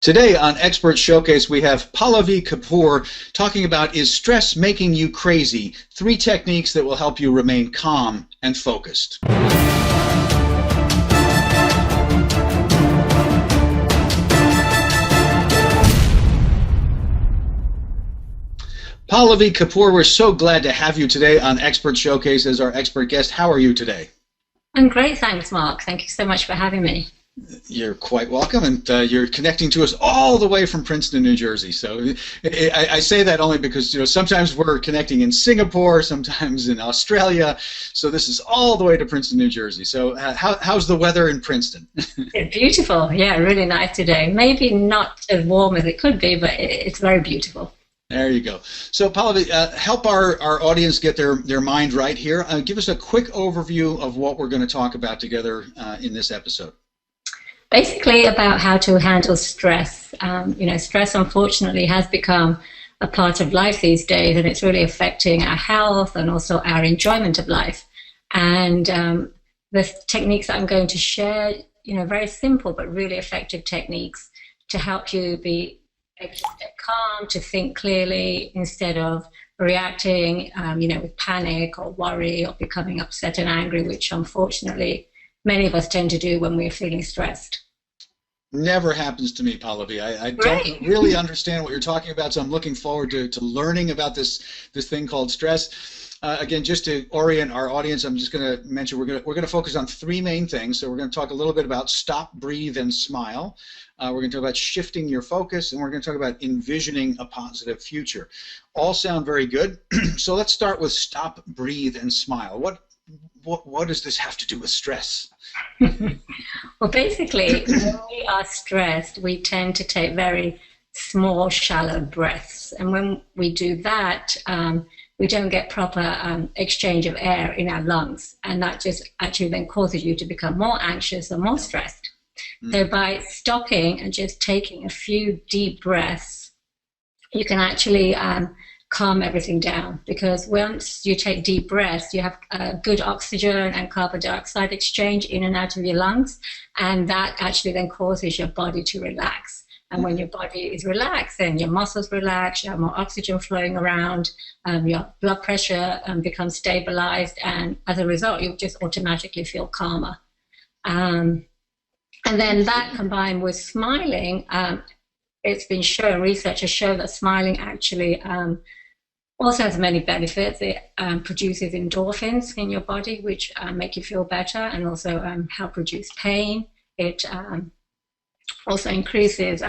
Today on Expert Showcase, we have Pallavi Kapoor talking about Is Stress Making You Crazy? 3 techniques that will help you remain calm and focused. Pallavi Kapoor, we're so glad to have you today on Expert Showcase as our expert guest. How are you today? I'm great, thanks, Mark. Thank you so much for having me. You're quite welcome, and you're connecting to us all the way from Princeton, New Jersey. So I say that only because sometimes we're connecting in Singapore, sometimes in Australia. So this is all the way to Princeton, New Jersey. So how's the weather in Princeton? It's beautiful, yeah, really nice today. Maybe not as warm as it could be, but it's very beautiful. There you go. So Pallavi, help our audience get their mind right here. Give us a quick overview of what we're going to talk about together in this episode. Basically about how to handle stress. Stress unfortunately has become a part of life these days, and it's really affecting our health and also our enjoyment of life. And the techniques that I'm going to share, very simple but really effective techniques to help you be able to stay calm, to think clearly instead of reacting, with panic or worry or becoming upset and angry, which unfortunately many of us tend to do when we're feeling stressed. Never happens to me, Pallavi. I don't really understand what you're talking about, so I'm looking forward to learning about this thing called stress. Again, just to orient our audience, I'm just going to mention we're going to focus on 3 main things. So we're going to talk a little bit about stop, breathe, and smile. We're going to talk about shifting your focus, and we're going to talk about envisioning a positive future. All sound very good. So let's start with stop, breathe, and smile. What does this have to do with stress? Well, basically, when we are stressed, we tend to take very small, shallow breaths. And when we do that, we don't get proper exchange of air in our lungs. And that just actually then causes you to become more anxious or more stressed. So by stopping and just taking a few deep breaths, you can actually calm everything down, because once you take deep breaths, you have good oxygen and carbon dioxide exchange in and out of your lungs, and that actually then causes your body to relax. And when your body is relaxed, then your muscles relax, you have more oxygen flowing around, your blood pressure becomes stabilized, and as a result, you just automatically feel calmer. And then that combined with smiling, it's been shown, researchers show that smiling actually also has many benefits. It produces endorphins in your body, which make you feel better and also help reduce pain. It also increases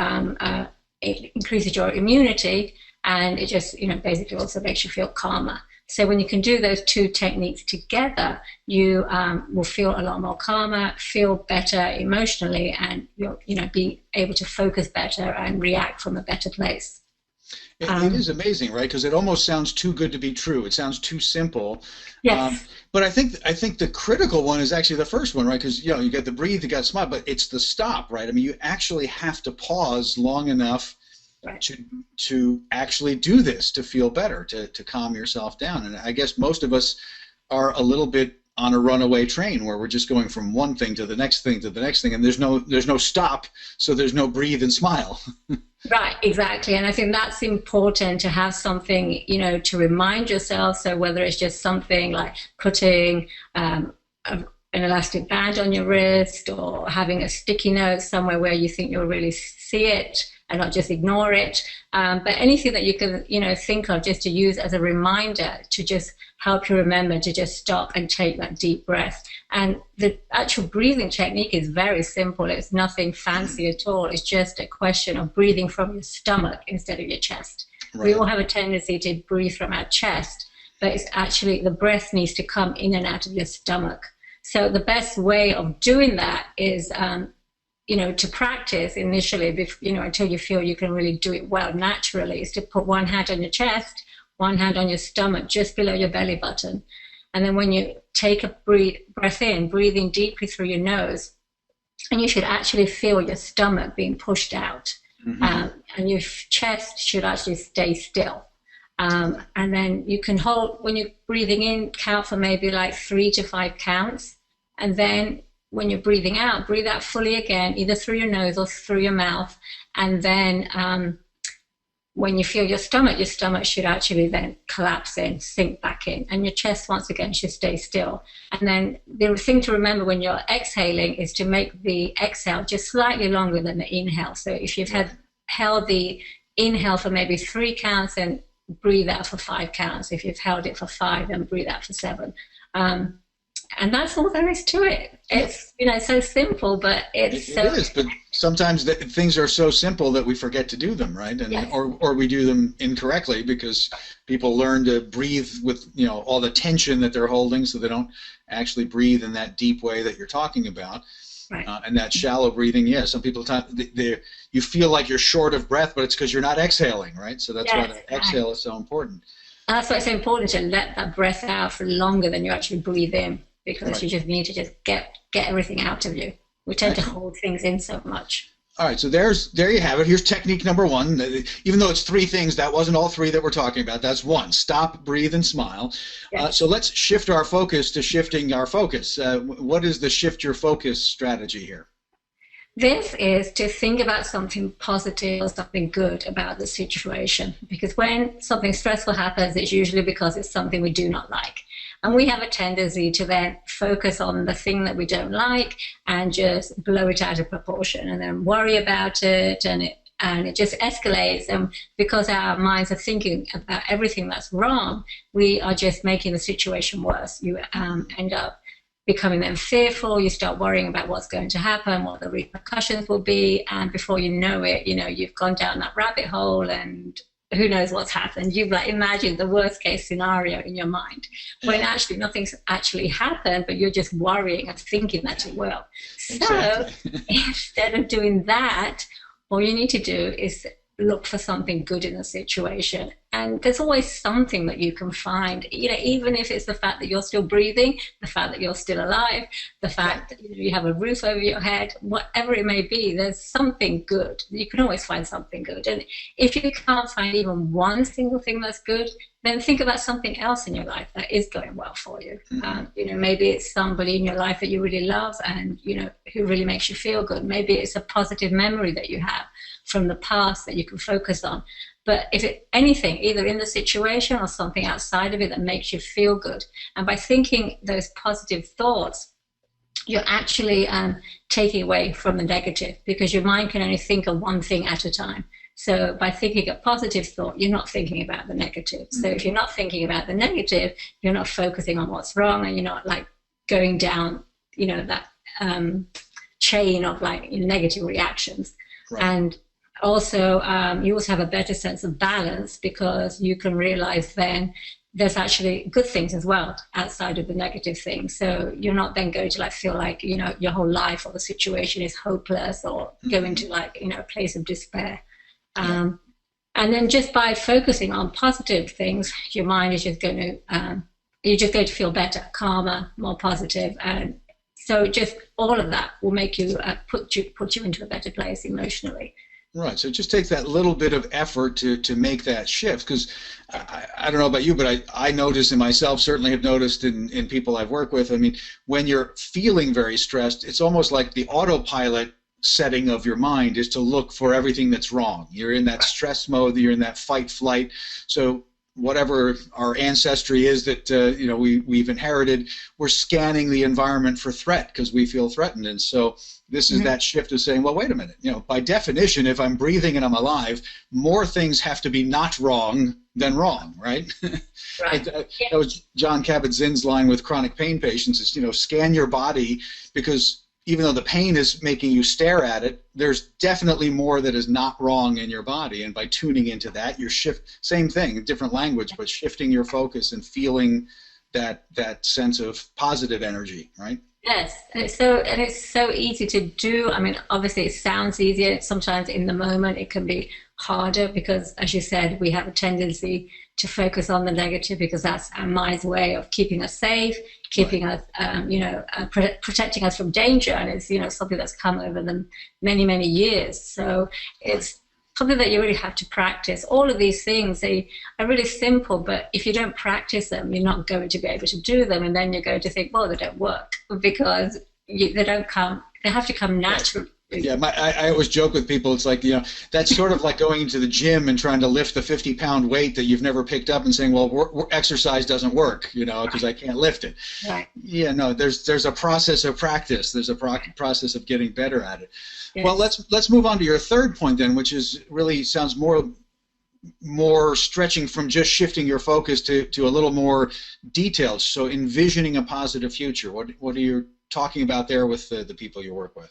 your immunity, and it just basically also makes you feel calmer. So when you can do those 2 techniques together, you will feel a lot more calmer, feel better emotionally, and you'll be able to focus better and react from a better place. It is amazing, right? Because it almost sounds too good to be true. It sounds too simple. Yes. But I think the critical one is actually the first one, right? Because you get the breathe, you got smile, but it's the stop, right? I mean, you actually have to pause long enough to actually do this, to feel better, to calm yourself down. And I guess most of us are a little bit on a runaway train where we're just going from one thing to the next thing to the next thing, and there's no stop, so there's no breathe and smile. Right, exactly. And I think that's important, to have something, to remind yourself. So whether it's just something like putting an elastic band on your wrist, or having a sticky note somewhere where you think you'll really see it and not just ignore it. But anything that you can, think of just to use as a reminder to just help you remember to just stop and take that deep breath. And the actual breathing technique is very simple. It's nothing fancy at all. It's just a question of breathing from your stomach instead of your chest. Right. We all have a tendency to breathe from our chest, but it's actually the breath needs to come in and out of your stomach. So the best way of doing that is to practice initially, until you feel you can really do it well naturally, is to put one hand on your chest, one hand on your stomach, just below your belly button. And then when you take a breath in, breathing deeply through your nose, and you should actually feel your stomach being pushed out. And your chest should actually stay still. And then you can hold, when you're breathing in, count for maybe like 3 to 5 counts, and then when you're breathing out, breathe out fully again, either through your nose or through your mouth. And then when you feel your stomach should actually then collapse in, sink back in, and your chest once again should stay still. And then the thing to remember when you're exhaling is to make the exhale just slightly longer than the inhale. So if you've held the inhale for maybe 3 counts, and breathe out for 5 counts. If you've held it for 5, then breathe out for 7. And that's all there is to it. It's, so simple, but it is. But sometimes things are so simple that we forget to do them, right? And or we do them incorrectly because people learn to breathe with all the tension that they're holding, so they don't actually breathe in that deep way that you're talking about. Right. And that shallow breathing, some people you feel like you're short of breath, but it's because you're not exhaling, right? So that's why the exhale is so important. And that's why it's so important to let that breath out for longer than you actually breathe in, because you just need to just get everything out of you. We tend to hold things in so much. All right, so there you have it. Here's technique number 1. Even though it's 3 things, that wasn't all 3 that we're talking about. That's 1. Stop, breathe, and smile. Yes. So let's shift our focus to shifting our focus. What is the shift your focus strategy here? This is to think about something positive or something good about the situation. Because when something stressful happens, it's usually because it's something we do not like. And we have a tendency to then focus on the thing that we don't like and just blow it out of proportion and then worry about it, and it just escalates. And because our minds are thinking about everything that's wrong, we are just making the situation worse. You end up becoming then fearful. You start worrying about what's going to happen, what the repercussions will be, and before you know it, you've gone down that rabbit hole, and who knows what's happened. You've imagined the worst case scenario in your mind, when actually nothing's actually happened, but you're just worrying and thinking that it will. Exactly. So instead of doing that, all you need to do is look for something good in the situation. And there's always something that you can find, even if it's the fact that you're still breathing, the fact that you're still alive, the fact that you have a roof over your head, whatever it may be, there's something good. You can always find something good. And if you can't find even one single thing that's good, then think about something else in your life that is going well for you. Maybe it's somebody in your life that you really love and, who really makes you feel good. Maybe it's a positive memory that you have from the past that you can focus on. But if anything, either in the situation or something outside of it that makes you feel good. And by thinking those positive thoughts, you're actually taking away from the negative, because your mind can only think of one thing at a time. So by thinking a positive thought, you're not thinking about the negative. So if you're not thinking about the negative, you're not focusing on what's wrong, and you're not going down, that chain of negative reactions. Right. And also, you also have a better sense of balance, because you can realize then there's actually good things as well outside of the negative things. So you're not then going to feel like, your whole life or the situation is hopeless, or go into a place of despair. And then just by focusing on positive things, your mind is just going to, you're just going to feel better, calmer, more positive. And so just all of that will make you, put you into a better place emotionally. Right. So it just takes that little bit of effort to make that shift, because I don't know about you, but I notice in myself, certainly have noticed in people I've worked with, when you're feeling very stressed, it's almost like the autopilot setting of your mind is to look for everything that's wrong. You're in that stress mode, you're in that fight flight. So whatever our ancestry is that we've inherited, we're scanning the environment for threat because we feel threatened. And so this is that shift of saying, well, wait a minute, by definition, if I'm breathing and I'm alive, more things have to be not wrong than wrong, right? Right. That was John Kabat-Zinn's line with chronic pain patients is, scan your body, because even though the pain is making you stare at it, there's definitely more that is not wrong in your body. And by tuning into that, you're same thing, different language, but shifting your focus and feeling that sense of positive energy, right? Yes, and it's so easy to do. Obviously it sounds easier. Sometimes in the moment it can be harder, because, as you said, we have a tendency to focus on the negative, because that's our mind's way of keeping us safe, keeping us, protecting us from danger. And it's, something that's come over the many, many years. So it's something that you really have to practice. All of these things, they are really simple, but if you don't practice them, you're not going to be able to do them. And then you're going to think, well, they don't work, because they don't come. They have to come naturally. Yeah, I always joke with people. It's like, that's sort of like going into the gym and trying to lift the 50-pound weight that you've never picked up and saying, well, exercise doesn't work, because I can't lift it. Right. Yeah, no, there's a process of practice. There's a process of getting better at it. Yes. Well, let's move on to your third point then, which is really sounds more stretching from just shifting your focus to a little more detailed. So envisioning a positive future. What are you talking about there with the people you work with?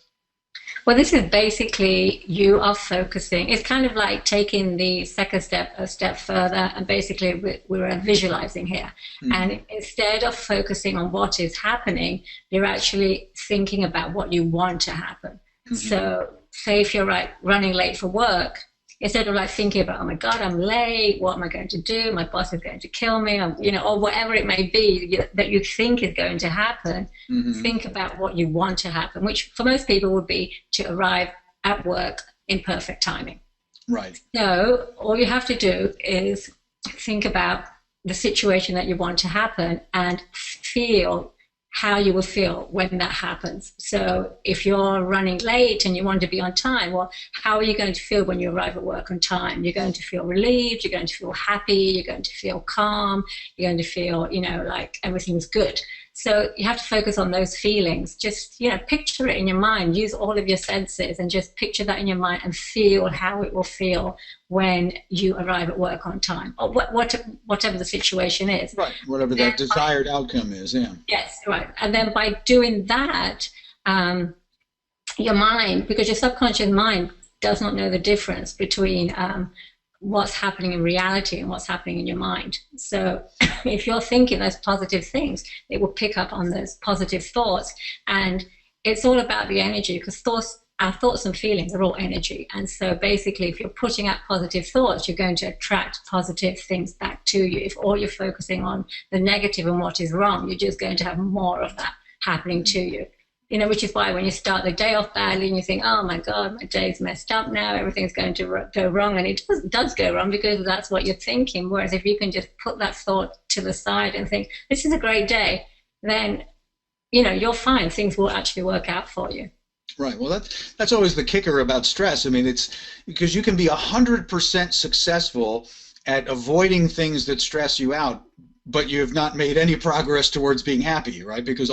Well, this is basically you are focusing. It's kind of like taking the second step a step further, and basically we're visualizing here. Mm-hmm. And instead of focusing on what is happening, you're actually thinking about what you want to happen. Mm-hmm. So say if you're running late for work, instead of like thinking about, oh my God, I'm late, what am I going to do? My boss is going to kill me, or whatever it may be that you think is going to happen. Mm-hmm. Think about what you want to happen, which for most people would be to arrive at work in perfect timing. Right. So all you have to do is think about the situation that you want to happen and feel how you will feel when that happens. So if you're running late and you want to be on time, well, how are you going to feel when you arrive at work on time? You're going to feel relieved, you're going to feel happy, you're going to feel calm, you're going to feel, like everything's good. So you have to focus on those feelings. Just, picture it in your mind, use all of your senses and just picture that in your mind and feel how it will feel when you arrive at work on time, or whatever the situation is. Right, whatever that desired outcome is, yeah. Yes, right. And then by doing that, your mind, because your subconscious mind does not know the difference between what's happening in reality and what's happening in your mind. So if you're thinking those positive things, it will pick up on those positive thoughts. And it's all about the energy, because our thoughts and feelings are all energy. And so basically, if you're putting out positive thoughts, you're going to attract positive things back to you. If all you're focusing on the negative and what is wrong, you're just going to have more of that happening to you. Which is why when you start the day off badly and you think, oh my God, my day's messed up now, everything's going to go wrong, and it does go wrong because that's what you're thinking. Whereas if you can just put that thought to the side and think, this is a great day, then, you're fine. Things will actually work out for you. Right. Well, that's always the kicker about stress. I mean, it's because you can be 100% successful at avoiding things that stress you out, but you have not made any progress towards being happy, right? Because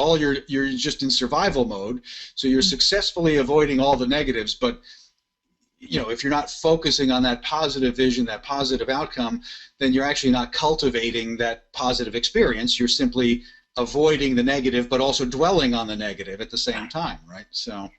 you're just in survival mode, so you're successfully avoiding all the negatives. But if you're not focusing on that positive vision, that positive outcome, then you're actually not cultivating that positive experience. You're simply avoiding the negative, but also dwelling on the negative at the same time, right? So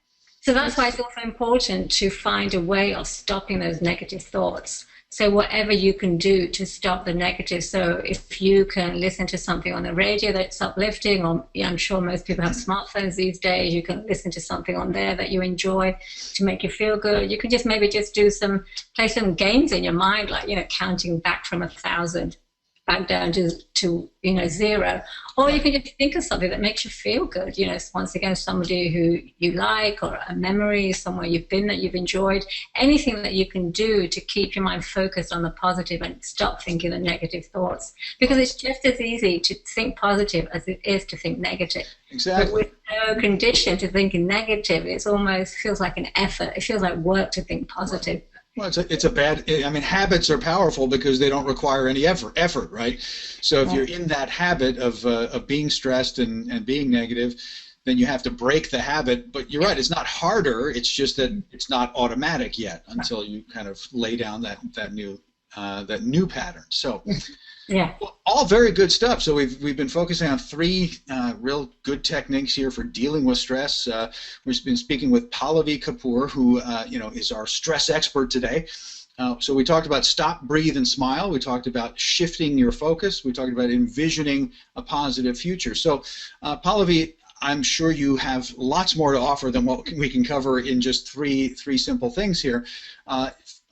that's why it's also important to find a way of stopping those negative thoughts. So whatever you can do to stop the negative. So if you can listen to something on the radio that's uplifting, or I'm sure most people have smartphones these days, you can listen to something on there that you enjoy to make you feel good. You can just maybe just play some games in your mind, like, counting back from 1,000 back down to 0. Or you can just think of something that makes you feel good. Once again, somebody who you like, or a memory, somewhere you've been that you've enjoyed. Anything that you can do to keep your mind focused on the positive and stop thinking the negative thoughts. Because it's just as easy to think positive as it is to think negative. Exactly. But with no condition to thinking negative, it almost feels like an effort. It feels like work to think positive. Well, it's a bad. I mean, habits are powerful because they don't require any effort, right? So if you're in that habit of being stressed and being negative, then you have to break the habit. But you're right; it's not harder. It's just that it's not automatic yet until you kind of lay down that new pattern. So. Yeah. Well, all very good stuff. So we've been focusing on 3 real good techniques here for dealing with stress. We've been speaking with Pallavi Kapoor, who is our stress expert today. So we talked about stop, breathe, and smile. We talked about shifting your focus. We talked about envisioning a positive future. So Pallavi, I'm sure you have lots more to offer than what we can cover in just three simple things here.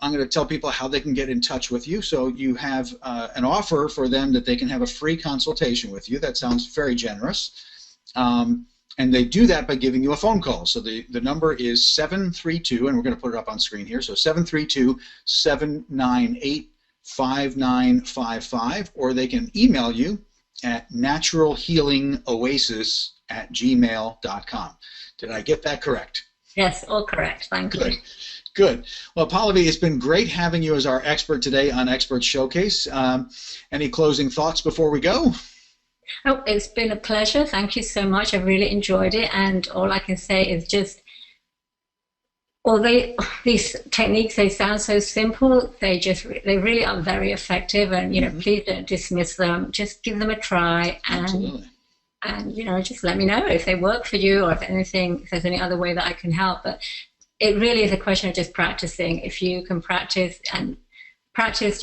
I'm going to tell people how they can get in touch with you. So you have an offer for them that they can have a free consultation with you. That sounds very generous. And they do that by giving you a phone call. So the number is 732, and we're going to put it up on screen here. So 732-798-5955, or they can email you at naturalhealingoasis reinvented@gmail.com. Did I get that correct? Yes, all correct. Thank you. Good. Good. Well, Pallavi, it's been great having you as our expert today on Expert Showcase. Any closing thoughts before we go? Oh, it's been a pleasure. Thank you so much. I really enjoyed it. And all I can say is just, these techniques, they sound so simple, they really are very effective. And, please don't dismiss them. Just give them a try. Absolutely. And, just let me know if they work for you or if there's any other way that I can help. But it really is a question of just practicing. If you can practice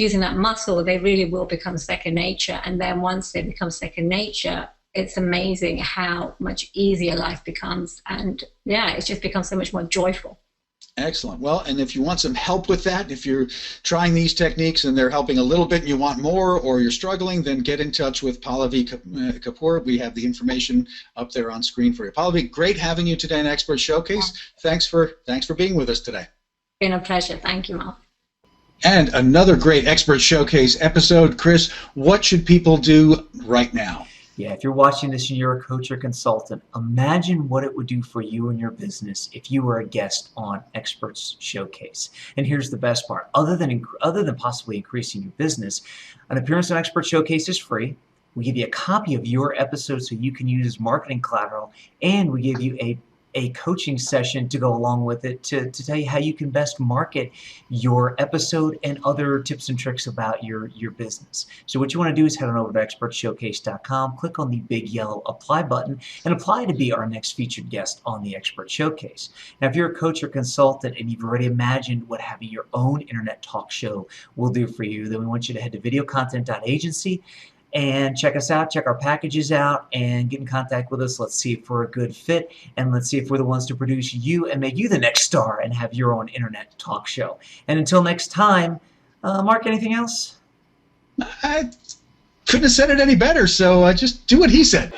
using that muscle, they really will become second nature. And then once they become second nature, it's amazing how much easier life becomes. And yeah, it just becomes so much more joyful. Excellent. Well, and if you want some help with that, if you're trying these techniques and they're helping a little bit and you want more, or you're struggling, then get in touch with Pallavi Kapoor. We have the information up there on screen for you. Pallavi, great having you today in Expert Showcase. Thanks for being with us today. Been a pleasure. Thank you, Mark. And another great Expert Showcase episode. Chris, what should people do right now? Yeah, if you're watching this and you're a coach or consultant, imagine what it would do for you and your business if you were a guest on Experts Showcase. And here's the best part. Other than possibly increasing your business, an appearance on Experts Showcase is free. We give you a copy of your episode so you can use as marketing collateral, and we give you a coaching session to go along with it to tell you how you can best market your episode and other tips and tricks about your business. So what you want to do is head on over to expertshowcase.com, click on the big yellow apply button, and apply to be our next featured guest on the Expert Showcase. Now, if you're a coach or consultant and you've already imagined what having your own internet talk show will do for you, then we want you to head to VideoContent.Agency and check us out, check our packages out, and get in contact with us. Let's see if we're a good fit, and let's see if we're the ones to produce you and make you the next star and have your own internet talk show. And until next time, Mark, anything else? I couldn't have said it any better, so just do what he said.